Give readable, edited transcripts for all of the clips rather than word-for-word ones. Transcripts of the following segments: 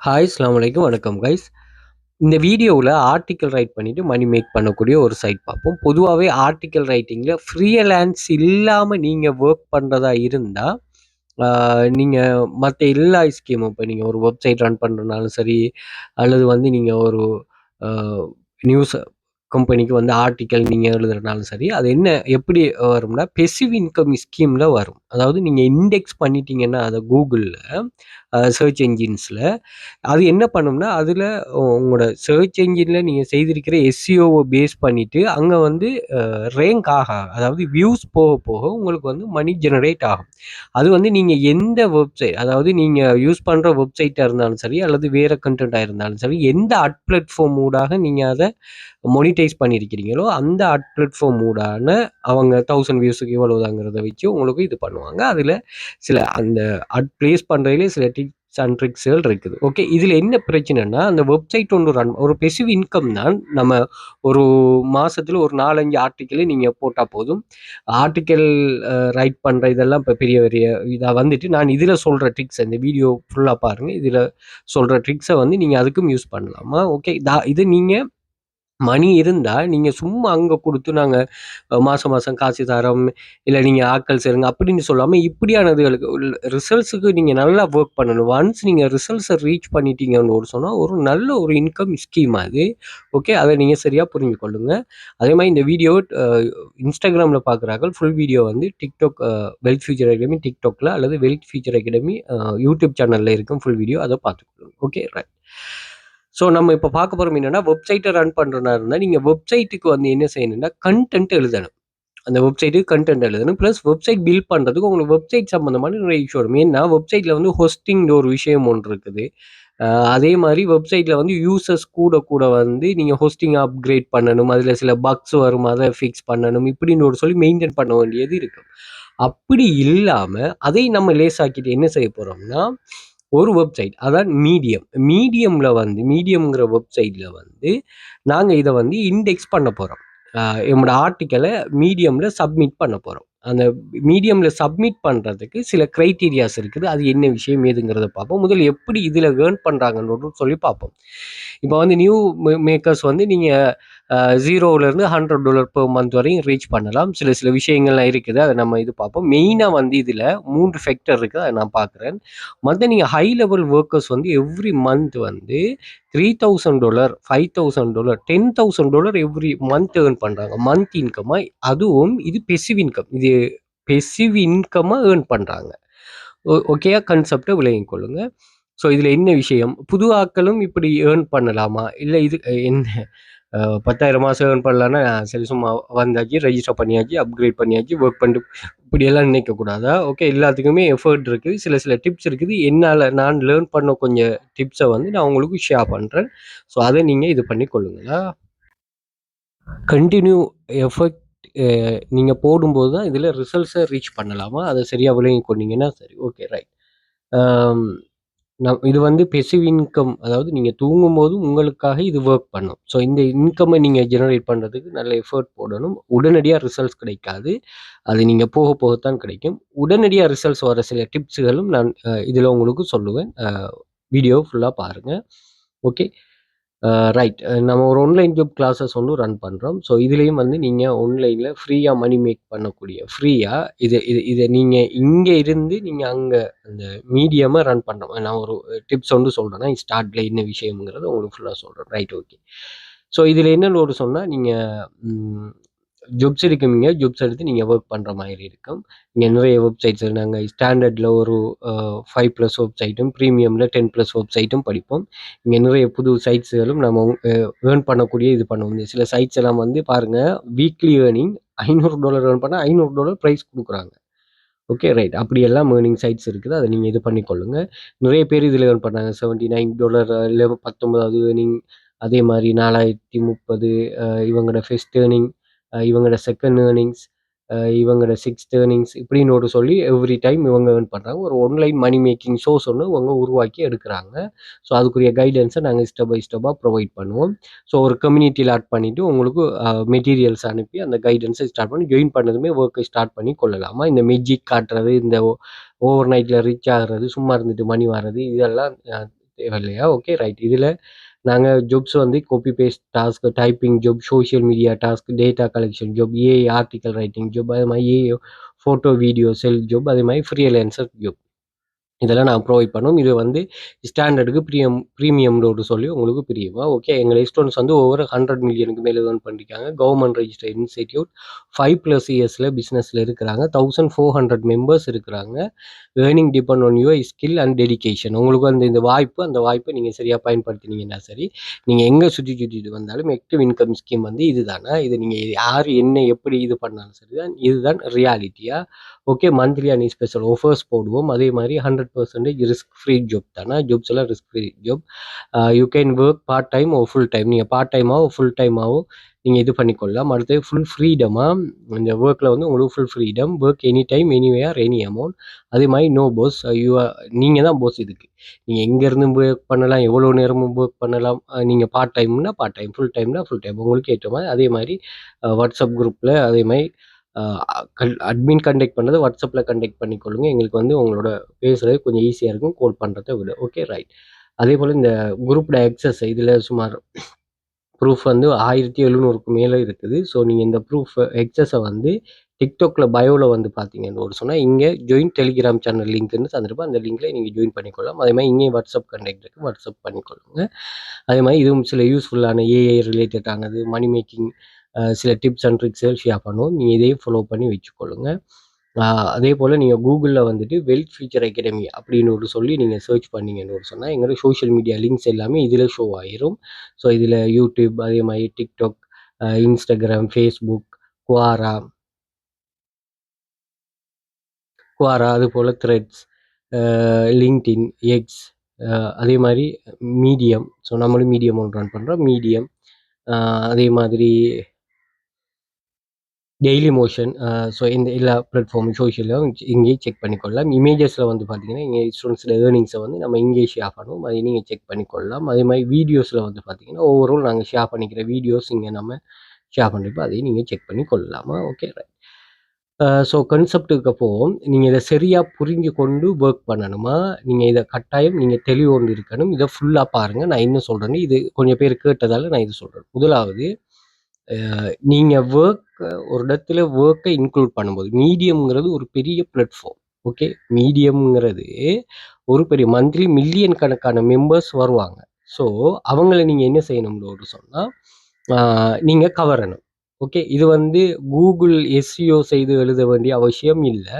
Hi அஸ்ஸலாமு அலைக்கும். வணக்கம் கைஸ். இந்த வீடியோவில் ஆர்டிக்கல் ரைட் பண்ணிட்டு மணி மேக் பண்ணக்கூடிய ஒரு சைட் பார்ப்போம். பொதுவாகவே ஆர்டிக்கல் ரைட்டிங்கில் ஃப்ரீலான்ஸ் இல்லாமல் நீங்கள் ஒர்க் பண்ணுறதா இருந்தால் நீங்கள் மற்ற எல்லா ஸ்கீமும் இப்போ நீங்கள் ஒரு வெப்சைட் ரன் பண்ணுறதுனாலும் சரி, அல்லது வந்து நீங்கள் ஒரு நியூஸ் கம்பெனிக்கு வந்து ஆர்டிக்கல் நீங்கள் எழுதுறதுனாலும் சரி, அது என்ன எப்படி வரும்னா பெசிவ் இன்கம் ஸ்கீமில் வரும். அதாவது நீங்கள் இண்டெக்ஸ் பண்ணிட்டீங்கன்னா அதை கூகுளில் சர்ச் என்ஜின்ஸில் அது என்ன பண்ணும்னா, அதில் உங்களோட சர்ச் என்ஜினில் நீங்கள் செய்திருக்கிற எஸ்சிஓவை பேஸ் பண்ணிவிட்டு அங்கே வந்து ரேங்க் அதாவது வியூஸ் போக போக உங்களுக்கு வந்து மணி ஜெனரேட் ஆகும். அது வந்து நீங்கள் எந்த வெப்சைட், அதாவது நீங்கள் யூஸ் பண்ணுற வெப்சைட்டாக இருந்தாலும் சரி, அல்லது வேறு கண்டென்ட்டாக இருந்தாலும் சரி, எந்த அட் பிளாட்ஃபார்ம் ஊடாக நீங்கள் அதை மொனிடைஸ் பண்ணியிருக்கிறீங்களோ அந்த அட் பிளாட்ஃபார்ம் ஊடான அவங்க 1000 வியூஸுக்கு இவ்வளவுதாங்கிறத வச்சு உங்களுக்கு இது பண்ணுவாங்க. அதில் சில அந்த அட் பிளேஸ் பண்ணுறதுலேயே சில டிப்ஸ் அண்ட் ட்ரிக்ஸ்கள் இருக்குது. ஓகே, இதில் என்ன பிரச்சனைனா, அந்த வெப்சைட் ஒன்று ரன் ஒரு பெசிவ் இன்கம் தான். நம்ம ஒரு மாதத்தில் ஒரு 4-5 ஆர்டிக்கிள் நீங்கள் போட்டால் போதும். ஆர்டிக்கல் ரைட் பண்ணுற இதெல்லாம் இப்போ பெரிய பெரிய இதாக வந்துட்டு, நான் இதில் சொல்கிற ட்ரிக்ஸ் இந்த வீடியோ ஃபுல்லாக பாருங்கள். இதில் சொல்கிற ட்ரிக்ஸை வந்து நீங்கள் அதுக்கும் யூஸ் பண்ணலாமா? ஓகே, இது நீங்கள் மணி இருந்தால் நீங்கள் சும்மா அங்கே கொடுத்து நாங்கள் மாதம் மாதம் காசு தரோம், இல்லை நீங்கள் ஆட்கள் சேருங்க அப்படின்னு சொல்லாமல், இப்படியானதுகளுக்கு ரிசல்ட்ஸுக்கு நீங்கள் நல்லா ஒர்க் பண்ணணும். ஒன்ஸ் நீங்கள் ரிசல்ட்ஸை ரீச் பண்ணிட்டீங்கன்னு சொன்னால் ஒரு நல்ல ஒரு இன்கம் ஸ்கீம் அது. ஓகே, அதை நீங்கள் சரியாக புரிஞ்சு கொள்ளுங்க. அதே மாதிரி இந்த வீடியோ இன்ஸ்டாகிராமில் பார்க்குறாங்க. ஃபுல் வீடியோ வந்து டிக்டாக் வெல்த் ஃபியூச்சர் அகாடமி டிக்டாக்ல அல்லது வெல்த் ஃபியூச்சர் அகாடமி யூடியூப் சேனலில் இருக்கும் ஃபுல் வீடியோ, அதை பார்த்துக்கொள்ளுங்க. Okay, right. ஸோ நம்ம இப்போ பார்க்க போகிறோம் என்னென்னா, வெப்சைட்டை ரன் பண்ணுறதா இருந்தால் நீங்கள் வெப்சைட்டுக்கு வந்து என்ன செய்யணும்னா கண்டென்ட் எழுதணும். அந்த வெப்சைட்டுக்கு கண்டென்ட் எழுதணும். ப்ளஸ் வெப்சைட் பில்ட் பண்ணுறதுக்கு உங்களுக்கு வெப்சைட் சம்மந்தமான நிறைய இஷ்யூ வரும். ஏன்னா வெப்சைட்டில் வந்து ஹோஸ்டிங் ஒரு விஷயம் ஒன்று இருக்குது. அதே மாதிரி வெப்சைட்டில் வந்து யூசர்ஸ் கூட வந்து நீங்கள் ஹோஸ்டிங் அப்கிரேட் பண்ணணும். அதில் சில பக்ஸ் வரும், அதை ஃபிக்ஸ் பண்ணணும். இப்படின்னு ஒரு சொல்லி மெயின்டைன் பண்ண வேண்டியது இருக்கும். அப்படி இல்லாமல் அதை நம்ம லேசாக்கிட்டு என்ன செய்ய போகிறோம்னா, ஒரு வெப்சைட் அதான் மீடியம்ங்கிற வெப்சைட்டில் வந்து நாங்கள் இதை வந்து இண்டெக்ஸ் பண்ண போகிறோம். என்னோட ஆர்டிக்கலை மீடியமில் சப்மிட் பண்ண போகிறோம். அந்த மீடியமில் சப்மிட் பண்ணுறதுக்கு சில க்ரைட்டீரியாஸ் இருக்குது. அது என்ன விஷயம் ஏதுங்கிறத பார்ப்போம். முதல்ல எப்படி இதில் ஏர்ன் பண்ணுறாங்கன்னு சொல்லி பார்ப்போம். இப்போ வந்து நியூ மேக்கர்ஸ் வந்து நீங்கள் $0 $100 பெர் மந்த் வரையும் ரீச் பண்ணலாம். சில விஷயங்கள்லாம் இருக்குது, அதை நம்ம இது பார்ப்போம். மெயினாக வந்து இதில் 3 ஃபேக்டர் இருக்குது, அதை நான் பார்க்குறேன். மற்ற நீங்கள் ஹை லெவல் ஒர்க்கர்ஸ் வந்து எவ்ரி மந்த் வந்து $3,000 $5,000 $10,000 எவ்ரி மந்த் ஏர்ன் பண்ணுறாங்க. மந்த் இன்கமாக. அதுவும் இது பெசிவ் இன்கம். இது பெசிவ் இன்கமாக ஏர்ன் பண்ணுறாங்க. ஓகேயா? கான்செப்டை விளங்கிக் கொள்ளுங்க. ஸோ இதில் என்ன விஷயம், புது ஆட்களும் இப்படி ஏர்ன் பண்ணலாமா, இல்லை இது என்ன 10,000 மாதம் ஏர்ன் பண்ணலான்னா சரி சும்மா வந்தாச்சு, ரெஜிஸ்டர் பண்ணியாச்சு, அப்கிரேட் பண்ணியாச்சு, ஒர்க் பண்ணிட்டு இப்படியெல்லாம் நினைக்கக்கூடாதா? ஓகே, எல்லாத்துக்குமே எஃபர்ட் இருக்குது, சில டிப்ஸ் இருக்குது. நான் லேர்ன் பண்ண கொஞ்சம் டிப்ஸை வந்து நான் உங்களுக்கு ஷேர் பண்ணுறேன். ஸோ அதை நீங்கள் இது பண்ணி கொள்ளுங்களா. கண்டினியூ எஃபர்ட் நீங்கள் போடும்போது தான் இதில் ரிசல்ட்ஸை ரீச் பண்ணலாமா, அதை சரியாக விளங்கி கொண்டீங்கன்னா சரி. Okay, right. இது வந்து பெசிவ் இன்கம், அதாவது நீங்கள் தூங்கும்போது உங்களுக்காக இது ஒர்க் பண்ணும். ஸோ இந்த இன்கம்மை நீங்கள் ஜெனரேட் பண்ணுறதுக்கு நல்ல எஃபர்ட் போடணும். உடனடியாக ரிசல்ட்ஸ் கிடைக்காது, அது நீங்கள் போக போகத்தான் கிடைக்கும். உடனடியாக ரிசல்ட்ஸ் வர சில டிப்ஸுகளும் நான் இதில் உங்களுக்கு சொல்லுவேன். வீடியோ ஃபுல்லாக பாருங்கள். Okay, right. நம்ம ஒரு ஆன்லைன் ஜாப் கிளாஸஸ் வந்து ரன் பண்ணுறோம். ஸோ இதுலேயும் வந்து நீங்கள் ஆன்லைனில் ஃப்ரீயாக மணி மேக் பண்ணக்கூடிய இதை நீங்கள் இங்கே இருந்து நீங்கள் அங்கே அந்த மீடியமாக ரன் பண்ணுறோம். நான் ஒரு டிப்ஸ் வந்து சொல்கிறேன்னா ஸ்டார்ட்டில் என்ன விஷயங்கிறத உங்களுக்கு ஃபுல்லாக சொல்கிறேன். Right, okay. ஸோ இதில் என்னென்னு ஒரு சொன்னால், நீங்கள் ஜாப்ஸ் இருக்குவீங்க, ஜாப்ஸ் எடுத்து நீங்கள் ஒர்க் பண்ணுற மாதிரி இருக்கும். இங்கே நிறைய வெப்சைட்ஸ் நாங்கள் ஸ்டாண்டர்டில் ஒரு 5+ வெப்சைட்டும், ப்ரீமியமில் 10+ வெப்சைட்டும் படிப்போம். இங்கே நிறைய புது சைட்ஸுகளும் நம்ம ஏர்ன் பண்ணக்கூடிய இது பண்ணுவோம். சில சைட்ஸ் எல்லாம் வந்து பாருங்கள், வீக்லி ஏர்னிங் $500 ஏர்ன் பண்ணால் $500 ப்ரைஸ் கொடுக்குறாங்க. Okay, right. அப்படியெல்லாம் ஏர்னிங் சைட்ஸ் இருக்குது, அதை நீங்கள் இது பண்ணிக்கொள்ளுங்க. நிறைய பேர் இதில் ஏர்ன் பண்ணாங்க. $79 இல்லை 19வது ஏர்னிங். அதே மாதிரி 4030 இவங்களோட ஃபர்ஸ்ட் ஏர்னிங், இவங்களோட செகண்ட் ஏர்னிங்ஸ், இவங்களோட 6th ஏர்னிங்ஸ், இப்படின்னு ஒரு சொல்லி எவ்ரி டைம் இவங்க ஏர்ன் பண்ணுறாங்க. ஒரு ஆன்லைன் மணி மேக்கிங் சோர்ஸ் ஒன்று இவங்க உருவாக்கி எடுக்கிறாங்க. ஸோ அதுக்குரிய கைடன்ஸை நாங்கள் ஸ்டெப் பை ஸ்டெப்பாக ப்ரொவைட் பண்ணுவோம். ஸோ ஒரு கம்யூனிட்டியில் ஆட் பண்ணிவிட்டு உங்களுக்கு மெட்டீரியல்ஸ் அனுப்பி அந்த கைடன்ஸை ஸ்டார்ட் பண்ணி ஜாயின் பண்ணதுமே ஒர்க்கை ஸ்டார்ட் பண்ணி கொள்ளலாமா. இந்த மெஜிக் காட்டுறது, இந்த ஓவர் நைட்டில் ரீச் ஆகிறது, சும்மா இருந்துட்டு மணி வர்றது, இதெல்லாம் தேவையில்லையா? Okay right. இதில நாங்க ஜாப்ஸ் வந்து copy paste task, typing job, social media task, data collection job, AI article writing job, அது மாரி AI photo, video sell job, அதே மாரி ஃப்ரீலான்சர் ஜாப். இதெல்லாம் நான் ப்ரொவைட் பண்ணுவோம். இது வந்து ஸ்டாண்டர்டுக்கு ப்ரீமியம்னு சொல்லி உங்களுக்கு பிரியுமா? ஓகே. எங்க ஸ்டூடண்ட்ஸ் வந்து ஓவர் 100 மில்லியனுக்கு மேல ஏர்ன் பண்ணிருக்காங்க. கவர்ன்மெண்ட் ரெஜிஸ்டர்ட் இன்ஸ்டிடியூட் 5+ இயர்ஸ்ல பிசினஸ்ல இருக்கிறாங்க. 1400 மெம்பர்ஸ் இருக்கிறாங்க. Earning depend on your skill and dedication. உங்களுக்கு அந்த அந்த வாய்ப்பை நீங்க சரியா பயன்படுத்தினீங்கன்னா சரி, நீங்க எங்க சுத்தி வந்தாலும் ஆக்டிவ் இன்கம் ஸ்கீம் வந்து இதுதானா? இது நீங்க யாரு என்ன எப்படி இது பண்ணாலும் சரிதான். இதுதான் ரியாலிட்டியா? Okay. Monthly and special offers போடுவோம். அதே மாதிரி 100% ரிஸ்க் ஃப்ரீ ஜாப் தானே. ஜாப்ஸ் எல்லாம் risk free job. You can work part time or full time. நீங்கள் பார்ட் டைமாவோ ஃபுல் டைமாவோ நீங்கள் இது பண்ணிக்கொள்ளலாம். அடுத்து ஃபுல் ஃப்ரீடமாக இந்த ஒர்க்கில் வந்து உங்களுக்கு full freedom. Work any time anywhere any amount. அதே மாதிரி நோ பாஸ். நீங்கள் தான் பாஸ் இதுக்கு. நீங்கள் எங்கேருந்து ஒர்க் பண்ணலாம், எவ்வளோ நேரமும் ஒர்க் பண்ணலாம். நீங்கள் பார்ட் டைம்னா பார்ட் டைம், ஃபுல் டைம்னா ஃபுல் டைம், உங்களுக்கு ஏற்ற மாதிரி. அதே மாதிரி வாட்ஸ்அப் குரூப்பில் அதே மாதிரி அட்மின் கண்டெக்ட் பண்ணுறது வாட்ஸ்அப்பில் கண்டெக்ட் பண்ணிக்கொள்ளுங்க. எங்களுக்கு வந்து உங்களோட பேசுகிறது கொஞ்சம் ஈஸியாக இருக்கும் கால் பண்ணுறதை விட. Okay right. அதே போல் இந்த குரூப்போட எக்ஸஸ் இதில் சுமார் ப்ரூஃப் வந்து 1700க்கு மேலே இருக்குது. ஸோ நீங்கள் இந்த ப்ரூஃப் எக்ஸஸை வந்து டிக்டாக்ல பயோவில் வந்து பார்த்தீங்கன்னு சொன்னால் இங்கே ஜாயின் டெலிகிராம் சேனல் லிங்க்னு தந்துருப்போம். அந்த லிங்க்ல நீங்கள் ஜாயின் பண்ணிக்கொள்ளலாம். அதே மாதிரி இங்கே வாட்ஸ்அப் கண்டெக்ட் இருக்குது, வாட்ஸ்அப் பண்ணிக்கொள்ளுங்க. அதே மாதிரி இதுவும் சில யூஸ்ஃபுல்லான ஏஐ ரிலேட்டடானது, மணி மேக்கிங் சில டிப்ஸ் அண்ட் ட்ரிக்ஸை ஷேர் பண்ணுவோம். நீங்கள் இதையும் ஃபாலோ பண்ணி வச்சுக்கொள்ளுங்க. அதே போல் நீங்கள் கூகுளில் வந்துட்டு வெல்த் ஃபியூச்சர் அகாடமி அப்படின்னு சொல்லி நீங்கள் சர்ச் பண்ணீங்கன்னு சொன்னால் எங்களோட சோஷியல் மீடியா லிங்க்ஸ் எல்லாமே இதில் ஷோ ஆயிரும். ஸோ இதில் யூடியூப், அதே மாதிரி டிக்டாக், இன்ஸ்டாகிராம், ஃபேஸ்புக், குவாரா, அது போல் த்ரெட்ஸ், லிங்க்டின், எக்ஸ், அதே மாதிரி மீடியம். ஸோ நம்மளும் மீடியம் ஒன்று ரன் பண்ணுறோம். மீடியம், அதே மாதிரி டெய்லி மோஷன். ஸோ இந்த எல்லா பிளாட்ஃபார்ம் சோஷியலும் இங்கேயே செக் பண்ணிக்கொள்ளலாம். இமேஜஸில் வந்து பார்த்தீங்கன்னா இங்கே ஸ்டூடெண்ட்ஸில் ஏர்னிங்ஸை வந்து நம்ம இங்கேயே ஷேர் பண்ணுவோம். அதை நீங்கள் செக் பண்ணிக்கொள்ளலாம். அதே மாதிரி வீடியோஸில் வந்து பார்த்தீங்கன்னா ஓவரால் நாங்கள் ஷேர் பண்ணிக்கிற வீடியோஸ் இங்கே நம்ம ஷேர் பண்ணிப்போம். அதையும் நீங்கள் செக் பண்ணி கொள்ளலாமா? Okay right. ஸோ கன்செப்ட்டுக்கு அப்போது நீங்கள் இதை சரியாக புரிஞ்சு கொண்டு ஒர்க் பண்ணணுமா? நீங்கள் இதை கட்டாயம் நீங்கள் தெளிவோடு இருக்கணும். இதை ஃபுல்லாக பாருங்கள். நான் என்ன சொல்கிறேன்னு இது கொஞ்சம் பேர் கேட்டதால் நான் இது சொல்கிறேன். முதலாவது, நீங்கள் ஒரு இடத்துல ஒர்க்கை இன்க்ளூட் பண்ணும்போது மீடியம்ங்கிறது ஒரு பெரிய பிளாட்ஃபார்ம். ஓகே. மீடியம்ங்கிறது ஒரு பெரிய மந்த்லி மில்லியன் கணக்கான மெம்பர்ஸ் வருவாங்க. ஸோ அவங்கள நீங்கள் என்ன செய்யணும்னு சொன்னால் நீங்கள் கவரணும். ஓகே. இது வந்து கூகுள் எஸ்இஓ செய்து எழுத வேண்டிய அவசியம் இல்லை.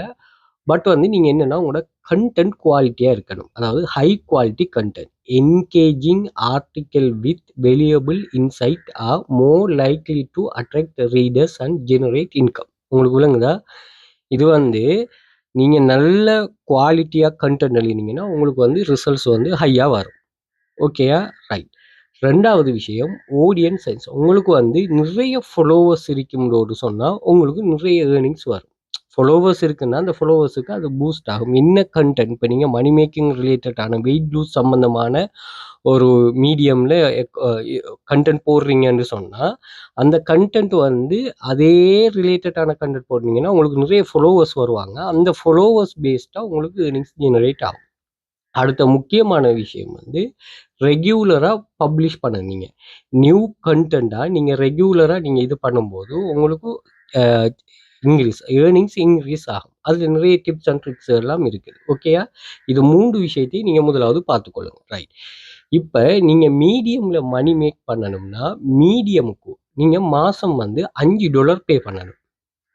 பட் வந்து நீங்கள் என்னென்னா உங்களோட கண்டென்ட் குவாலிட்டியாக இருக்கணும். அதாவது high quality content. Engaging article with valuable insight are more likely to attract readers and generate income. உங்களுக்கு விளங்குதா? இது வந்து நீங்கள் நல்ல குவாலிட்டியாக கண்டென்ட் எழுதினீங்கன்னா உங்களுக்கு வந்து ரிசல்ட்ஸ் வந்து ஹையாக வரும். ஓகேயா? ரைட். ரெண்டாவது விஷயம், ஆடியன்ஸ் சைன்ஸ். உங்களுக்கு வந்து நிறைய ஃபாலோவர்ஸ் இருக்கும்போது சொன்னால் உங்களுக்கு நிறைய ஏர்னிங்ஸ் வரும். ஃபாலோவர்ஸ் இருக்குன்னா அந்த ஃபாலோவர்ஸுக்கு அது பூஸ்ட் ஆகும். என்ன கண்டென்ட் இப்போ நீங்கள் மணி மேக்கிங் ரிலேட்டடான வெயிட் லூஸ் சம்மந்தமான ஒரு மீடியமில் கண்டென்ட் போடுறீங்கன்னு சொன்னால் அந்த கண்டென்ட் வந்து அதே ரிலேட்டடான கண்டென்ட் போடுறீங்கன்னா உங்களுக்கு நிறைய ஃபாலோவர்ஸ் வருவாங்க. அந்த ஃபாலோவர்ஸ் பேஸ்டாக உங்களுக்கு ஏர்னிங்ஸ் ஜெனரேட் ஆகும். அடுத்த முக்கியமான விஷயம் வந்து ரெகுலராக பப்ளிஷ் பண்ணுங்க. நியூ கண்டென்ட்டாக நீங்கள் ரெகுலராக நீங்கள் இது பண்ணும்போது உங்களுக்கு ஏர்னிங்ஸ் இன்க்ரீஸ் ஆகும். அதில் நிறைய டிப்ஸ் அண்ட் ட்ரிக்ஸ் எல்லாம் இருக்குது. ஓகேயா? இது 3 விஷயத்தையும் நீங்கள் முதலாவது பார்த்துக்கொள்ளுங்க. ரைட். இப்போ நீங்கள் மீடியமில் மணி மேக் பண்ணணும்னா மீடியமுக்கு நீங்கள் மாதம் வந்து $5 பே பண்ணணும்.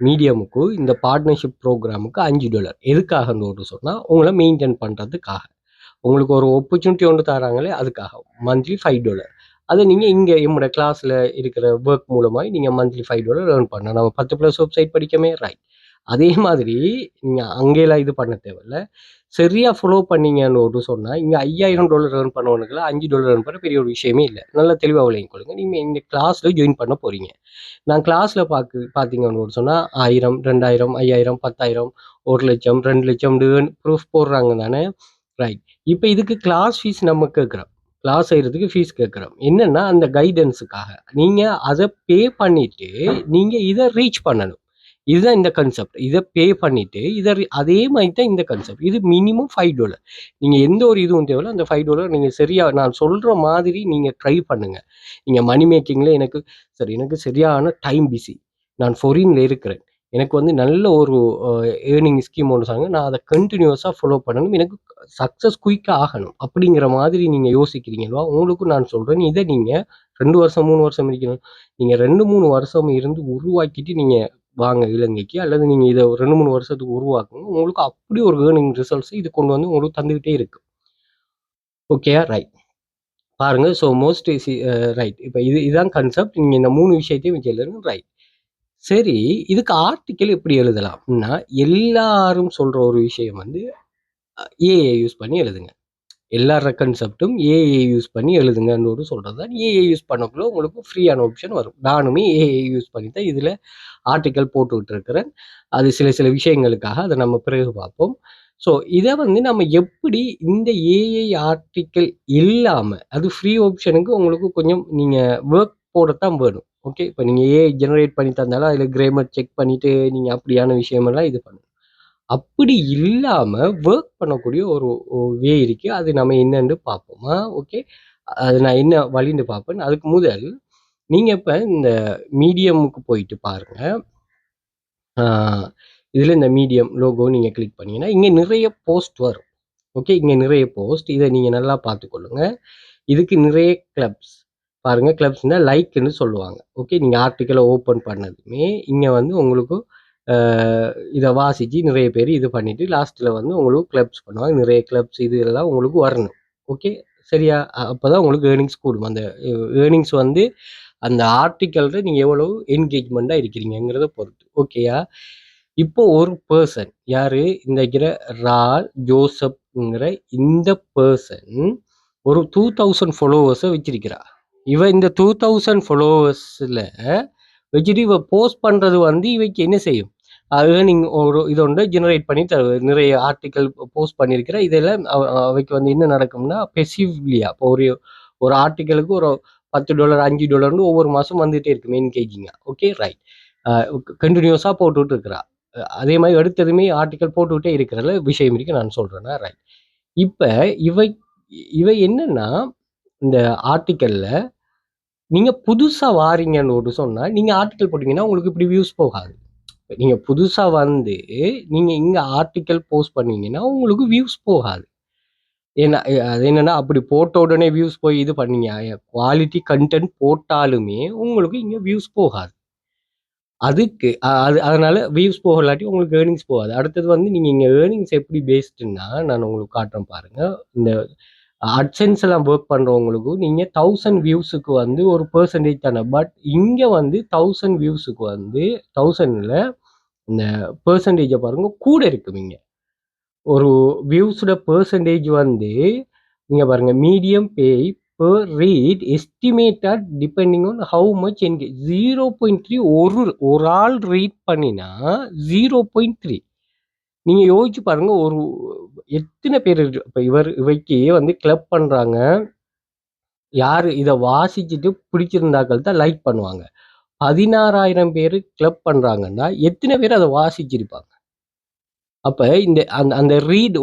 மீடியமுக்கு இந்த பார்ட்னர்ஷிப் ப்ரோக்ராமுக்கு $5. எதுக்காகன்னு சொன்னால் உங்களை மெயின்டைன் பண்ணுறதுக்காக. உங்களுக்கு ஒரு ஆப்பர்ச்சுனிட்டி ஒன்று தராங்களே அதுக்காக. மந்த்லி $5. அதை நீங்கள் இங்கே என்னோட கிளாஸில் இருக்கிற ஒர்க் மூலமாக நீங்கள் மந்த்லி $5 ஏர்ன் பண்ணலாம். நம்ம 10+ வெப்சைட் படிக்கமே. ரைட். அதே மாதிரி நீங்கள் அங்கேலாம் இது பண்ண தேவையில்ல. சரியாக ஃபாலோ பண்ணீங்கன்னு சொன்னால் இங்கே $5000 ஏர்ன் பண்ணவனுக்குலாம் $5 ஏர்ன் பண்ண பெரிய ஒரு விஷயமே இல்லை. நல்லா தெளிவாக விளங்கிக் கொள்ளுங்க. நீங்கள் இந்த கிளாஸில் ஜாயின் பண்ண போகிறீங்க. நான் கிளாஸில் பார்த்தீங்கன்னு சொன்னால் 1000, 2000, 5000, 10,000, 1,00,000, 2,00,000 ப்ரூஃப் போடுறாங்க தானே. ரைட். இப்போ இதுக்கு கிளாஸ் ஃபீஸ் நம்ம கேட்குறோம். கிளாஸ் செய்கிறதுக்கு ஃபீஸ் கேட்குறோம். என்னென்னா அந்த கைடன்ஸுக்காக நீங்கள் அதை பே பண்ணிவிட்டு நீங்கள் இதை ரீச் பண்ணணும். இதுதான் இந்த கான்செப்ட். இத பே பண்ணிட்டு அதே மாதிரி தான் இந்த கான்செப்ட். இது மினிமம் $5. நீங்க எந்த ஒரு இதுவும் தேவையில்ல. அந்த $5 நீங்க சரியா நான் சொல்ற மாதிரி நீங்க ட்ரை பண்ணுங்க. நீங்க மணி மேக்கிங்ல எனக்கு சரியான டைம் பிஸி. நான் ஃபாரின்ல இருக்கிறேன். எனக்கு வந்து நல்ல ஒரு ஏர்னிங் ஸ்கீம் ஒண்ணு சொன்னாங்க. நான் அத கன்டினியூஸா ஃபாலோ பண்ணணும். எனக்கு சக்சஸ் குயிக்கா ஆகணும். அப்படிங்கிற மாதிரி நீங்க யோசிக்கிறீங்களா? உங்களுக்கும் நான் சொல்றேன். இத நீங்க 2 வருஷம், 3 வருஷம் இருக்கணும். நீங்க 2, 3 வருஷம் இருந்து உருவாக்கிட்டு நீங்க வாங்க இலங்கைக்கு. அல்லது நீங்க இத 2, 3 வருஷத்துக்கு உருவாக்குங்க. உங்களுக்கு அப்படி ஒரு ஏர்னிங் ரிசல்ட்ஸ் இது கொண்டு வந்து உங்களுக்கு தந்துகிட்டே இருக்கு. ஓகேயா? ரைட். பாருங்க. So most right. இப்ப இதுதான் கான்செப்ட். நீங்க இந்த 3 விஷயத்தையும் வச்சு எழுதுங்க. ரைட். சரி, இதுக்கு ஆர்டிக்கிள் எப்படி எழுதலாம்னா, எல்லாரும் சொல்ற ஒரு விஷயம் வந்து ஏஐ யூஸ் பண்ணி எழுதுங்க. எல்லார கான்செப்டும் ஏஐ யூஸ் பண்ணி எழுதுங்கன்னு சொல்றது தான். ஏஐ யூஸ் பண்ணக்குள்ள உங்களுக்கு ஃப்ரீயான ஆப்ஷன் வரும். நானுமே ஏஐ யூஸ் பண்ணி தான் இதுல ஆர்டிக்கல் போட்டுக்கிட்டு இருக்கிறேன். அது சில விஷயங்களுக்காக அதை நம்ம பிறகு பார்ப்போம். ஸோ இதை வந்து நம்ம எப்படி இந்த ஏஐ ஆர்டிக்கல் இல்லாம அது ஃப்ரீ ஆப்ஷனுக்கு உங்களுக்கு கொஞ்சம் நீங்க ஒர்க் போடத்தான் வேணும். ஓகே, இப்போ நீங்க ஏஐ ஜெனரேட் பண்ணி தந்தாலும் அதுல கிராமர் செக் பண்ணிட்டு நீங்க அப்படியான விஷயமெல்லாம் இது பண்ணணும். அப்படி இல்லாம ஒர்க் பண்ணக்கூடிய ஒரு வே இருக்கு. அது நம்ம என்னன்னு பார்ப்போமா? ஓகே, அது நான் என்ன வழின்னு பார்ப்பேன். அதுக்கு முதல் நீங்க இப்ப இந்த மீடியமுக்கு போயிட்டு பாருங்க. இதுல இந்த மீடியம் லோகோ நீங்க கிளிக் பண்ணீங்கன்னா இங்க நிறைய போஸ்ட் வரும். ஓகே, இங்க நிறைய போஸ்ட். இதை நீங்க நல்லா பார்த்துக்கொள்ளுங்க. இதுக்கு நிறைய கிளப்ஸ் பாருங்க. கிளப்ஸ்னா லைக்னு சொல்லுவாங்க. ஓகே, நீங்க ஆர்டிக்கலை ஓப்பன் பண்ணதுமே இங்க வந்து உங்களுக்கு இதை வாசிச்சு நிறைய பேர் இது பண்ணிட்டு லாஸ்ட்ல வந்து உங்களுக்கு கிளப்ஸ் பண்ணுவாங்க. நிறைய கிளப்ஸ் இது எல்லாம் உங்களுக்கு வரணும். ஓகே, சரியா? அப்பதான் உங்களுக்கு ஏர்னிங்ஸ் கூடும். அந்த ஏர்னிங்ஸ் வந்து அந்த ஆர்டிக்கல்ல நீங்க எவ்வளவு என்கேஜ்மெண்டா இருக்கிறீங்கிறத பொறுத்து. ஓகேயா? இப்போ ஒரு பர்சன் யாரு இந்த இருக்கிற ரால் ஜோசப்ங்கிற இந்த பர்சன் ஒரு 2000 ஃபாலோவர்ஸை வச்சிருக்கிறா. இவ இந்த 2000 ஃபாலோவர்ஸ்ல வச்சுட்டு இவ போஸ்ட் பண்றது வந்து இவைக்கு என்ன செய்யும்? ஏர்னிங் ஒரு இதொன்று ஜெனரேட் பண்ணி நிறைய ஆர்டிக்கல் போஸ்ட் பண்ணியிருக்கிற. இதெல்லாம் அவைக்கு வந்து என்ன நடக்கும்னா பெசிவ்லியா இப்போ ஒரு ஆர்டிக்கலுக்கு ஒரு $10 $5 ஒவ்வொரு மாதம் வந்துகிட்டே இருக்கு என்கேஜிங்கா. Okay, right. கண்டினியூஸாக போட்டுக்கிட்டு இருக்கிறா. அதே மாதிரி எடுத்ததுமே ஆர்டிக்கல் போட்டுக்கிட்டே இருக்கிறதுல விஷயம் இருக்கு நான் சொல்றேன்னா. ரைட். இப்போ இவை என்னன்னா இந்த ஆர்டிக்கல்ல நீங்க புதுசா வாரீங்கன்னு சொன்னா நீங்க ஆர்டிக்கல் போட்டீங்கன்னா உங்களுக்கு இப்படி வியூஸ் போகாது. நீங்க புதுசா வந்து நீங்க இங்க ஆர்டிக்கல் போஸ்ட் பண்ணீங்கன்னா உங்களுக்கு வியூஸ் போகாது. ஏன்னா அது என்னன்னா அப்படி போட்ட உடனே வியூஸ் போய் இது பண்ணீங்க குவாலிட்டி கண்டென்ட் போட்டாலுமே உங்களுக்கு இங்க வியூஸ் போகாது. அதுக்கு அதனால வியூஸ் போகலாட்டி உங்களுக்கு ஏர்னிங்ஸ் போகாது. அடுத்தது வந்து நீங்க இங்க ஏர்னிங்ஸ் எப்படி பேஸ்டுன்னா நான் உங்களுக்கு காட்டுறேன் பாருங்க. இந்த அட்சென்ஸ் எல்லாம் ஒர்க் பண்றவங்களுக்கு நீங்க 1000 வியூஸுக்கு வந்து ஒரு பெர்சன்டேஜ் தானே. பட் இங்க வந்து 1000 வியூஸுக்கு வந்து 1000ல இந்த பெர்சன்டேஜை பாருங்க கூட இருக்கும். இங்க ஒரு வியூஸோட பெர்சன்டேஜ் வந்து நீங்க பாருங்க medium pay per read estimated depending on how much engage 0.3 ஒரு ஆள் ரீட் பண்ணினா 0.3. நீங்க யோசிச்சு பாருங்க ஒரு எத்தனை பேர் இப்ப இவைக்கு வந்து கிளப் பண்றாங்க. யாரு இதை வாசிச்சுட்டு பிடிச்சிருந்தாக்கள் தான் லைக் பண்ணுவாங்க. 16,000 பேர் கிளப் பண்றாங்கன்னா எத்தனை பேர் அதை வாசிச்சிருப்பாங்க? அப்ப இந்த அந்த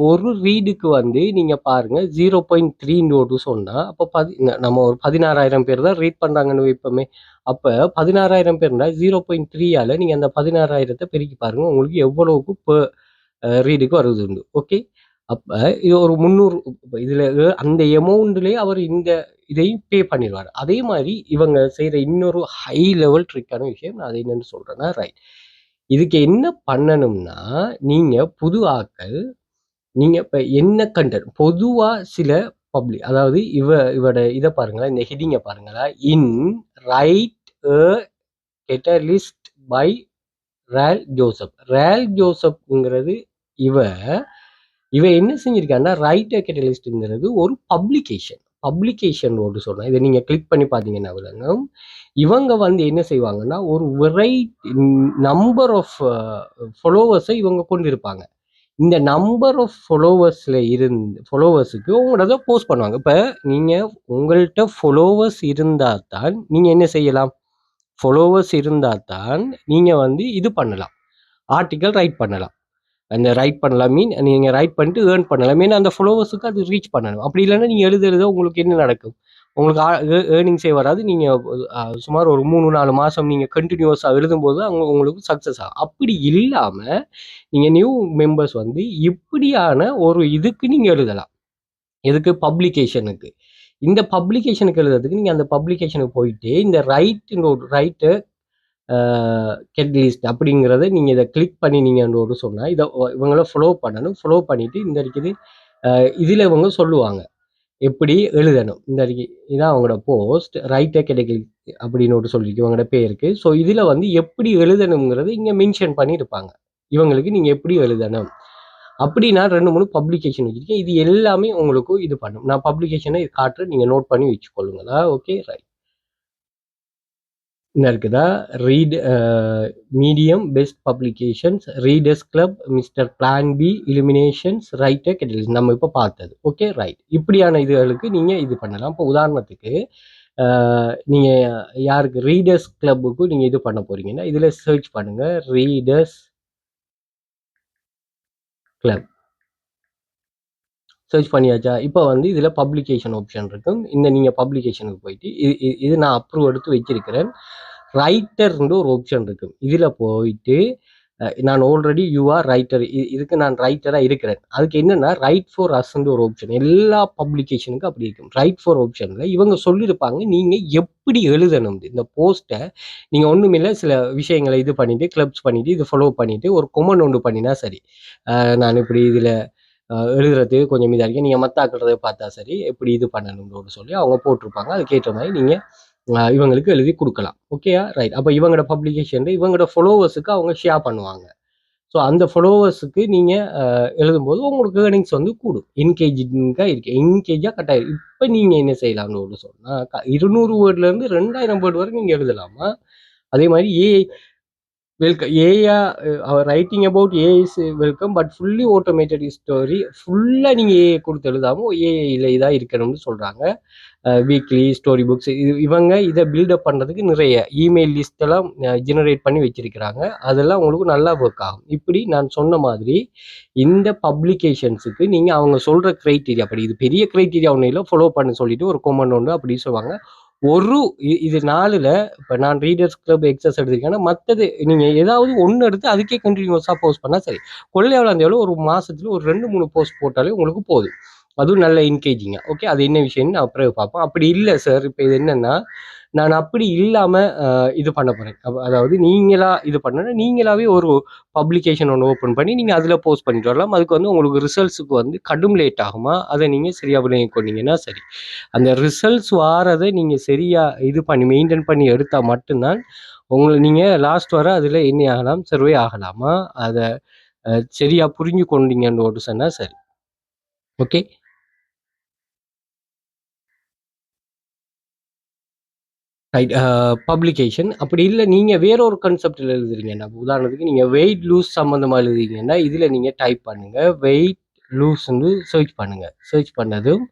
ஒரு ரீடுக்கு வந்து நீங்க பாருங்க 0.3 சொன்னா அப்ப நம்ம ஒரு 16,000 பேர் தான் ரீட் பண்றாங்கன்னு வைப்போமே. அப்ப 16,000 பேர்னா 0.3ஆல நீங்க அந்த 16,000 பெருக்கி பாருங்க உங்களுக்கு எவ்வளவுக்கு ரீடுக்கு வருது உண்டு. ஓகே, அப்ப இது ஒரு 300 இதுல அந்த எமௌண்ட்லயே அவர் இந்த இதையும் பே பண்ணிடுவார். அதே மாதிரி இவங்க செய்யற இன்னொரு ஹை லெவல் ட்ரிக்கான விஷயம் நான் அதை என்னன்னு சொல்றேன்னா, ரைட், இதுக்கு என்ன பண்ணணும்னா நீங்க புது ஆட்கள் நீங்க இப்ப என்ன கண்டென்ட் பொதுவா சில பப்ளிக் அதாவது இவட இதை பாருங்களா, இந்த ஹெட்டிங்க பாருங்களா. இன் ரைட் கெட்டலிஸ்ட் பை ரால் ஜோசப்ங்கிறது இவ என்ன செஞ்சிருக்காங்கன்னா ரைட் கேட்டலிஸ்ட்ங்கிறது ஒரு பப்ளிகேஷனோடு சொன்னா இதை நீங்க கிளிக் பண்ணி பார்த்தீங்கன்னா விளங்கும். இவங்க வந்து என்ன செய்வாங்கன்னா ஒரு வெரைட்டி நம்பர் ஆஃப் ஃபாலோவர்ஸை இவங்க கொண்டு இருப்பாங்க. இந்த நம்பர் ஆஃப் ஃபாலோவர்ஸுக்கு உங்களோட போஸ்ட் பண்ணுவாங்க. இப்போ நீங்க உங்கள்கிட்ட ஃபாலோவர்ஸ் இருந்தால் தான் நீங்க என்ன செய்யலாம்? ஃபாலோவர்ஸ் இருந்தால் தான் நீங்க வந்து இது பண்ணலாம். ஆர்டிக்கல் ரைட் பண்ணலாம். அந்த ரைட் பண்ணலாம் மீன் நீங்கள் ரைட் பண்ணிட்டு ஏர்ன் பண்ணலாம். மீன் அந்த ஃபாலோவர்ஸுக்கு அது ரீச் பண்ணணும். அப்படி இல்லைன்னா நீங்கள் எழுத உங்களுக்கு என்ன நடக்கும்? உங்களுக்கு ஏர்னிங்ஸே வராது. நீங்கள் சுமார் ஒரு 3-4 மாதம் நீங்கள் கண்டினியூஸாக எழுதும்போது உங்களுக்கு சக்ஸஸ் ஆகும். அப்படி இல்லாமல் நீங்கள் நியூ மெம்பர்ஸ் வந்து இப்படியான ஒரு இதுக்கு நீங்கள் எழுதலாம். எதுக்கு? பப்ளிகேஷனுக்கு. இந்த பப்ளிகேஷனுக்கு எழுதுறதுக்கு நீங்கள் அந்த பப்ளிகேஷனுக்கு போயிட்டு இந்த ரைட்டு கெட் லிஸ்ட் அப்படிங்கிறத நீங்கள் இதை கிளிக் பண்ணி நீங்கள் சொன்னால் இதை இவங்கள ஃபாலோ பண்ணணும். ஃபாலோ பண்ணிவிட்டு இந்த இருக்குது இதில் இவங்க சொல்லுவாங்க எப்படி எழுதணும். இந்த இதான் அவங்களோட போஸ்ட் ரைட்டர் கெட் அப்படின்னு சொல்லிட்டு இவங்களோட பேருக்கு. ஸோ இதில் வந்து எப்படி எழுதணுங்கிறது இங்கே மென்ஷன் பண்ணியிருப்பாங்க. இவங்களுக்கு நீங்கள் எப்படி எழுதணும் அப்படி நான் 2-3 பப்ளிகேஷன் வச்சுருக்கேன். இது எல்லாமே உங்களுக்கு இது பண்ணும். நான் பப்ளிகேஷனை காட்டுறேன், நீங்கள் நோட் பண்ணி வச்சுக்கொள்ளுங்களா. Okay right. என்ன இருக்குதா? Read medium best publications, readers club, mister plan B, illuminations, writer catalyst நம்ம இப்போ பார்த்தது. Okay right. இப்படியான இதுகளுக்கு நீங்கள் இது பண்ணலாம். இப்போ உதாரணத்துக்கு நீங்கள் யாருக்கு ரீடர்ஸ் கிளப்புக்கு நீங்கள் இது பண்ண போறீங்கன்னா இதில் சர்ச் பண்ணுங்க ரீடர்ஸ் கிளப். சர்ச் பண்ணியாச்சா? இப்போ வந்து இதில் பப்ளிகேஷன் ஆப்ஷன் இருக்கும். நீங்கள் பப்ளிகேஷனுக்கு போயிட்டு இது நான் அப்ரூவ் எடுத்து வச்சிருக்கிறேன். ரைட்டர்னு ஒரு ஆப்ஷன் இருக்கும். இதில் போயிட்டு நான் ஆல்ரெடி யூஆர் ரைட்டர், இதுக்கு நான் ரைட்டராக இருக்கிறேன். அதுக்கு என்னென்னா ரைட் ஃபார் அஸ்ன்னு ஒரு ஆப்ஷன் எல்லா பப்ளிகேஷனுக்கும் அப்படி இருக்கும். ரைட் ஃபார் ஆப்ஷனில் இவங்க சொல்லியிருப்பாங்க நீங்கள் எப்படி எழுதணும். இந்த போஸ்ட்டை நீங்கள் ஒன்றுமில்லை சில விஷயங்களை இது பண்ணிவிட்டு கிளப்ஸ் பண்ணிவிட்டு இதை ஃபாலோ பண்ணிவிட்டு ஒரு கொமெண்ட் ஒன்று பண்ணினா சரி. நான் இப்படி இதில் எழுதுறதுக்கு கொஞ்சம் இதாக இருக்கு, நீங்கள் மத்தாக்குறதை பார்த்தா சரி எப்படி இது பண்ணணும்னு சொல்லி அவங்க போட்டிருப்பாங்க. அதுக்கேற்ற மாதிரி நீங்கள் இவங்களுக்கு எழுதி கொடுக்கலாம். ஓகேயா ரைட். அப்போ இவங்களோட பப்ளிகேஷன் இவங்களோட ஃபாலோவர்ஸுக்கு அவங்க ஷேர் பண்ணுவாங்க. ஸோ அந்த ஃபாலோவர்ஸுக்கு நீங்கள் எழுதும்போது உங்களுக்கு ஏர்னிங்ஸ் வந்து கூடும். என்கேஜிங்காக இருக்கு, என்கேஜாக கட்டாயம். இப்போ நீங்கள் என்ன செய்யலாம்னு சொன்னால் 200 வேர்ட்லேருந்து 2000 வேர்டு வரைக்கும் நீங்கள் எழுதலாமா. அதே மாதிரி AI welcome AI writing about AI is welcome but fully automated story. ஃபுல்லாக நீங்கள் ஏஐ கொடுத்து எழுதாமல் ஏஐயில் இதாக இருக்கணும்னு சொல்கிறாங்க. வீக்லி ஸ்டோரி புக்ஸ் இவங்க இதை பில்டப் பண்ணுறதுக்கு நிறைய இமெயில் லிஸ்ட்டெல்லாம் ஜெனரேட் பண்ணி வச்சிருக்கிறாங்க. அதெல்லாம் உங்களுக்கு நல்லா ஒர்க் ஆகும். இப்படி நான் சொன்ன மாதிரி இந்த பப்ளிகேஷன்ஸுக்கு நீங்கள் அவங்க சொல்கிற க்ரைட்டீரியா அப்படி இது பெரிய க்ரைட்டீரியா ஒன்றும் இல்லை, ஃபாலோ பண்ண சொல்லிட்டு ஒரு கொமெண்ட் ஒன்று அப்படி சொல்லுவாங்க. இது 4ல் இப்போ நான் ரீடர்ஸ் கிளப் எக்ஸஸ் எடுத்திருக்கேன்னா மற்றது நீங்கள் ஏதாவது ஒன்று எடுத்து அதுக்கே கண்டினியூஸாக போஸ்ட் பண்ணால் சரி. கொள்ளையாவில் இருந்தாலும் ஒரு மாதத்துல ஒரு 2-3 போஸ்ட் போட்டாலே உங்களுக்கு போதும். அதுவும் நல்ல என்கேஜிங்காக. ஓகே அது என்ன விஷயம்னு நான் அப்புறம் பார்ப்போம். அப்படி இல்லை சார் இப்போ இது என்னென்னா நான் அப்படி இல்லாமல் இது பண்ண போகிறேன். அதாவது நீங்களாக இது பண்ணனா நீங்களாகவே ஒரு பப்ளிகேஷன் ஒன்று ஓப்பன் பண்ணி நீங்கள் அதில் போஸ்ட் பண்ணிட்டு வரலாம். அதுக்கு வந்து உங்களுக்கு ரிசல்ட்ஸுக்கு வந்து கடும் லேட் ஆகுமா, அதை நீங்கள் சரியாக விளங்கி கொண்டீங்கன்னா சரி. அந்த ரிசல்ட்ஸ் வாரதை நீங்கள் சரியாக இது பண்ணி மெயின்டைன் பண்ணி எடுத்தால் மட்டும்தான் நீங்கள் லாஸ்ட் வர அதில் என்ன ஆகலாம், சர்வே ஆகலாமா, அதை சரியாக புரிஞ்சு கொண்டீங்கன்னு சொன்னால் சரி. Okay right. பப்ளிகேஷன் அப்படி இல்லை நீங்கள் வேற ஒரு கான்செப்டில் எழுதுறீங்கன்னா உதாரணத்துக்கு நீங்கள் வெயிட் லூஸ் சம்மந்தமாக எழுதுறீங்கன்னா இதில் நீங்கள் டைப் பண்ணுங்கள் வெயிட் லூஸ்ன்னு சர்ச் பண்ணுங்கள். சர்ச் பண்ணதும்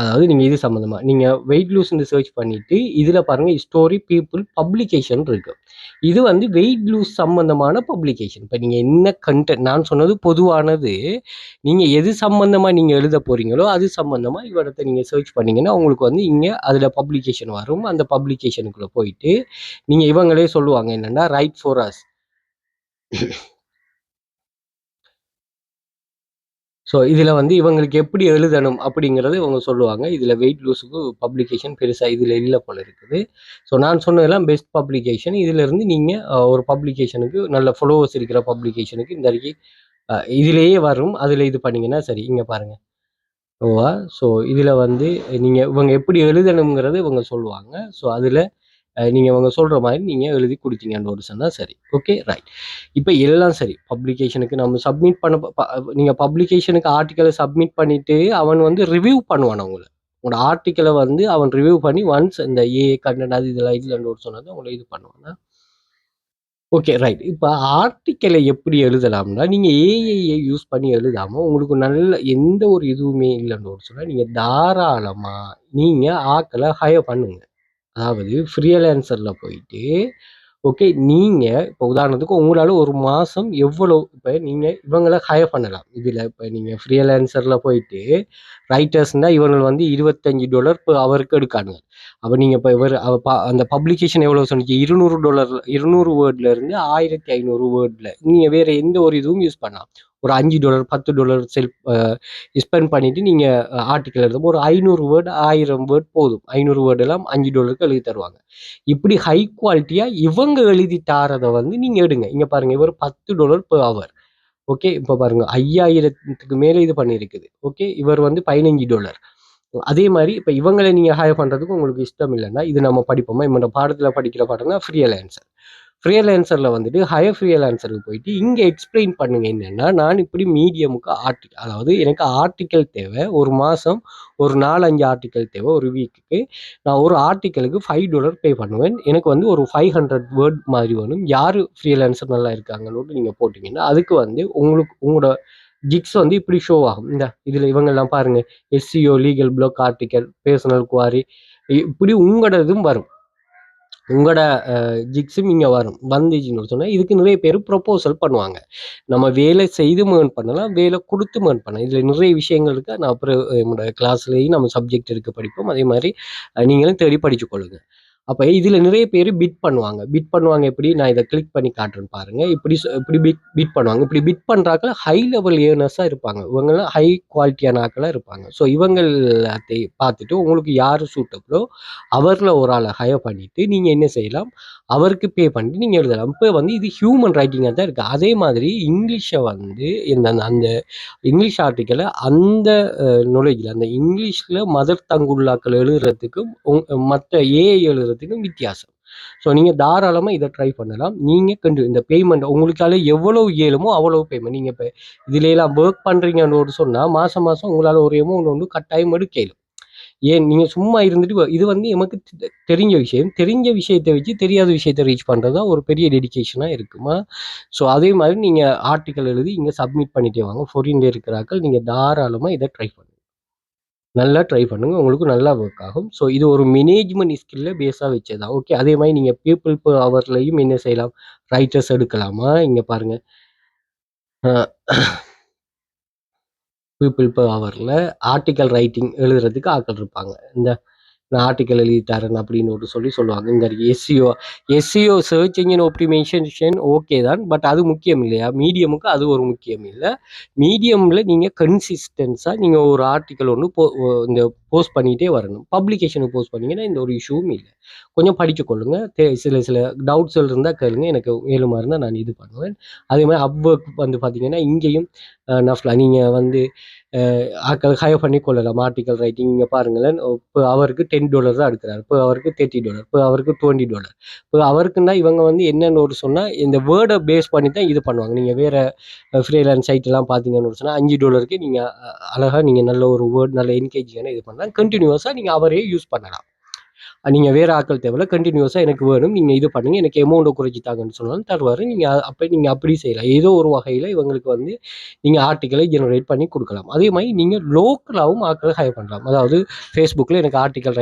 அதாவது நீங்கள் இது சம்மந்தமாக நீங்கள் வெயிட் லூஸ்ன்னு சர்ச் பண்ணிவிட்டு இதில் பாருங்கள் ஸ்டோரி பீப்புள் பப்ளிகேஷன் இருக்குது. இது வந்து வெயிட் லூஸ் சம்மந்தமான பப்ளிகேஷன். இப்போ நீங்கள் என்ன கண்டென்ட் நான் சொன்னது பொதுவானது. நீங்கள் எது சம்மந்தமாக நீங்கள் எழுத போகிறீங்களோ அது சம்மந்தமாக இவரத்தை நீங்கள் சர்ச் பண்ணிங்கன்னா உங்களுக்கு வந்து இங்கே அதில் பப்ளிகேஷன் வரும். அந்த பப்ளிகேஷனுக்குள்ளே போயிட்டு நீங்கள் இவங்களே சொல்லுவாங்க என்னென்னா ரைட் ஃபார் அஸ். ஸோ இதில் வந்து இவங்களுக்கு எப்படி எழுதணும் அப்படிங்கிறது இவங்க சொல்லுவாங்க. இதில் வெயிட் லூஸுக்கு பப்ளிகேஷன் பெருசாக இதில் இல்லை போல இருக்குது. ஸோ நான் சொன்னதெல்லாம் பெஸ்ட் பப்ளிகேஷன். இதிலேருந்து நீங்கள் ஒரு பப்ளிகேஷனுக்கு நல்ல ஃபாலோவர்ஸ் இருக்கிற பப்ளிகேஷனுக்கு இந்த வரைக்கும் இதிலேயே வரும். அதில் இது பண்ணிங்கன்னா சரி. இங்கே பாருங்கள் ஓவா. ஸோ இதில் வந்து நீங்கள் இவங்க எப்படி எழுதணுங்கிறது இவங்க சொல்லுவாங்க. ஸோ அதில் நீங்கள் இவங்க சொல்கிற மாதிரி நீங்கள் எழுதி கொடுத்தீங்கன்னு சொன்னால் சரி. Okay right. இப்போ எல்லாம் சரி. பப்ளிகேஷனுக்கு நம்ம சப்மிட் பண்ண நீங்கள் பப்ளிகேஷனுக்கு ஆர்டிக்கலை சப்மிட் பண்ணிவிட்டு அவன் வந்து ரிவ்யூ பண்ணுவான் உங்களை. உங்களோட ஆர்டிக்கலை வந்து அவன் ரிவ்யூ பண்ணி ஒன்ஸ் இந்த கண்டென்ட் அது இதெல்லாம் இல்லைன்னு சொன்னது உங்களை இது பண்ணுவாங்க. Okay right. இப்போ ஆர்டிக்கலை எப்படி எழுதலாம்னா நீங்கள் ஏஐயை யூஸ் பண்ணி எழுதாமல் உங்களுக்கு நல்ல எந்த ஒரு இதுவுமே இல்லைன்னு சொன்னால் நீங்கள் தாராளமாக நீங்கள் ஆட்களை ஹையர் பண்ணுங்க. அதாவது ஃப்ரீலான்சரில் போயிட்டு ஓகே. நீங்க இப்போ உதாரணத்துக்கு உங்களால ஒரு மாசம் எவ்வளோ இப்ப நீங்க இவங்கள ஹயர் பண்ணலாம். இதுல இப்ப நீங்க ஃப்ரீலான்சர்ல போயிட்டு ரைட்டர்ஸ்னா இவங்க வந்து $25 பெர் ஹவருக்கு எடுக்கானுங்க. அப்ப நீங்க இப்ப இவரு அந்த பப்ளிகேஷன் எவ்வளோ சொன்னீங்க? $200 200 வேர்ட்ல இருந்து 1500 வேர்ட்ல நீங்க வேற எந்த ஒரு இதுவும் யூஸ் பண்ணலாம். ஒரு $5 $10 செல்ஃப் ஸ்பெண்ட் பண்ணிட்டு நீங்க ஆர்டிக்கல் எழுதும் ஒரு 500 வேர்ட் 1000 வேர்ட் போதும். 500 வேர்ட் எல்லாம் $5க்கு எழுதி தருவாங்க. இப்படி ஹை குவாலிட்டியா இவங்க எழுதி தாரத வந்து நீங்க எடுங்க. இங்க பாருங்க இவர் $10 பெர் ஹவர். ஓகே. இப்ப பாருங்க 5000க்கு மேல இது பண்ணியிருக்குது. ஓகே. இவர் வந்து $15. அதே மாரி இப்ப இவங்கள நீங்க ஹையர் பண்றதுக்கு உங்களுக்கு இஷ்டம் இல்லன்னா, இது நம்ம படிப்போமா? இந்த பாடத்துல படிக்கிற பாடம் தான் ஃப்ரீலான்சர். ஃப்ரீலான்சர்ல வந்துட்டு ஹையர் ஃப்ரீலான்சருக்கு போயிட்டு இங்க எக்ஸ்பிளைன் பண்ணுங்க என்னன்னா, நான் இப்படி மீடியமுக்கு அதாவது எனக்கு ஆர்டிக்கல் தேவை. ஒரு மாசம் ஒரு 4, 5 ஆர்டிக்கல் தேவை ஒரு வீக்குக்கு. நான் ஒரு ஆர்டிக்கலுக்கு $5 பே பண்ணுவேன். எனக்கு வந்து ஒரு 500 வேர்ட் மாதிரி வேணும். யாரு ஃப்ரீலான்சர் நல்லா இருக்காங்கன்னு நீங்க போட்டீங்கன்னா, அதுக்கு வந்து உங்களோட ஜிக்ஸ் வந்து இப்படி ஷோ ஆகும். இதுல இவங்கெல்லாம் பாருங்க. SEO, legal blog article, personal query இப்படி உங்களோட இதுவும் வரும். உங்களோட ஜிக்ஸும் இங்க வரும். வந்துச்சுன்னு சொன்னா இதுக்கு நிறைய பேர் ப்ரொபோசல் பண்ணுவாங்க. நம்ம வேலை செய்து ஏர்ன் பண்ணலாம், வேலை கொடுத்தும் ஏர்ன் பண்ணலாம். இதுல நிறைய விஷயங்கள் இருக்கு. நான் அப்புறம் என்னோட கிளாஸ்லயும் நம்ம சப்ஜெக்ட் இருக்கு படிப்போம். அதே மாதிரி நீங்களும் தேடி படிச்சு கொள்ளுங்க. அப்ப இதுல நிறைய பேர் பிட் பண்ணுவாங்க. பிட் பண்ணுவாங்க எப்படி? நான் இத கிளிக் பண்ணி காட்டுறேன் பாருங்க. இப்படி பிட் பண்ணுவாங்க. இப்படி பிட் பண்றாக்கள் ஹை லெவல் ஏர்னர்ஸா இருப்பாங்க. இவங்கலாம் ஹை குவாலிட்டியான ஆட்களா இருப்பாங்க. ஸோ இவங்களத்தை பார்த்துட்டு உங்களுக்கு யாரு சூட்டபிளோ அவர்ல ஒரு ஆளை ஹையர் பண்ணிட்டு நீங்க என்ன செய்யலாம்? அவருக்கு பே பண்ணிட்டு நீங்க எழுதலாம். இப்ப வந்து இது ஹியூமன் ரைட்டிங்கா தான் இருக்கு. அதே மாதிரி இங்கிலீஷ வந்து அந்த இங்கிலீஷ் ஆர்டிக்கல அந்த knowledgeல அந்த இங்கிலீஷ்ல மதர் டங் உள்ளாக்கள் எழுதுறதுக்கும் மற்ற ஏஐ எழுதுறதுக்கும் வித்தியாசம். ஸோ நீங்க தாராளமா இதை ட்ரை பண்ணலாம். நீங்க இந்த பேமெண்ட் உங்களுக்கால எவ்வளவு இயலுமோ அவ்வளவு பேமெண்ட். நீங்க இப்ப இதுல எல்லாம் ஒர்க் பண்றீங்கன்னு சொன்னா மாசம் மாசம் உங்களால ஒரு அமௌண்ட் வந்து கட்டாயம் எடுக்க இயலும். ஏன் நீங்க சும்மா இருந்துட்டு இது வந்து எமக்கு தெரிஞ்ச விஷயம். தெரிஞ்ச விஷயத்தை வச்சு தெரியாத விஷயத்தை ரீச் பண்றது தான் ஒரு பெரிய டெடிகேஷனா இருக்குமா. ஸோ அதே மாதிரி நீங்க ஆர்டிக்கல் எழுதி இங்க சப்மிட் பண்ணிட்டே வாங்க. ஃபாரின்ல இருக்கிறார்கள் நீங்க தாராளமா இதை ட்ரை பண்ணுங்க. நல்லா ட்ரை பண்ணுங்க. உங்களுக்கு நல்லா ஒர்க் ஆகும். ஸோ இது ஒரு மேனேஜ்மெண்ட் ஸ்கில்ல பேஸா வச்சதுதான். ஓகே. அதே மாதிரி நீங்க பீப்பிள் பெர் ஹவர்லயும் என்ன செய்யலாம்? ரைட்டர்ஸ் எடுக்கலாமா? இங்க பாருங்க. அ பீப்பிள் பெர் ஹவர்ல ஆர்டிக்கல் ரைட்டிங் எழுதுறதுக்கு ஆட்கள் இருப்பாங்க. நான் ஆர்டிக்கல் எழுதி தரேன் அப்படின்னு சொல்லுவாங்க. இந்த SEO search engine optimisation okay தான். பட் அது முக்கியம் இல்லையா? மீடியமுக்கு அது ஒரு முக்கியம் இல்லை. மீடியம்ல நீங்க கன்சிஸ்டன்ஸா நீங்க ஒரு ஆர்டிக்கல் ஒன்று இந்த போஸ்ட் பண்ணிட்டே வரணும். பப்ளிகேஷனுக்கு போஸ்ட் பண்ணீங்கன்னா இந்த ஒரு இஷ்யூவும் இல்லை. கொஞ்சம் படிச்சு கொள்ளுங்க. சில டவுட்ஸ் இருந்தால் கேளுங்க. எனக்கு ஏழுமா இருந்தால் நான் இது பண்ணுவேன். அதே மாதிரி அப்வொர்க் வந்து பார்த்தீங்கன்னா இங்கேயும் நீங்க வந்து ஆட்கள் ஹையர் பண்ணி கொள்ளலாம். ஆர்டிக்கல் ரைட்டிங் இங்கே பாருங்களேன். இப்போ அவருக்கு $10 தான் எடுக்கிறாரு. இப்போ அவருக்கு $30, இப்போ அவருக்கு $20. இப்போ அவருக்குன்னா இவங்க வந்து என்னன்னு சொன்னால் இந்த வேர்டை பேஸ் பண்ணி தான் இது பண்ணுவாங்க. நீங்கள் வேற ஃப்ரீலான்ஸ் சைட்லாம் பார்த்தீங்கன்னு சொன்னால் $5க்கு நீங்கள் அழகாக நீங்கள் நல்ல ஒரு வேர்ட் நல்ல என்கேஜிங்கான இது பண்ணலாம். கண்டினியூஸாக நீங்கள் அவரே யூஸ் பண்ணலாம். நீங்க வேற ஆட்கள் தேவையில்ல. கண்டினியூஸா எனக்கு வேணும். நீங்க இது பண்ணுங்க. எனக்கு அமௌண்ட்ட குறைச்சு தாங்கன்னு சொன்னாலும் தருவாரு. நீங்க அப்படி செய்யலாம். ஏதோ ஒரு வகையில இவங்களுக்கு வந்து நீங்க ஆர்டிக்கிளை ஜெனரேட் பண்ணி குடுக்கலாம். அதே மாரி நீங்க லோக்கலாவும் ஆட்கள ஹையர் பண்ணலாம். அதாவது Facebookல எனக்கு ஆர்டிக்கல்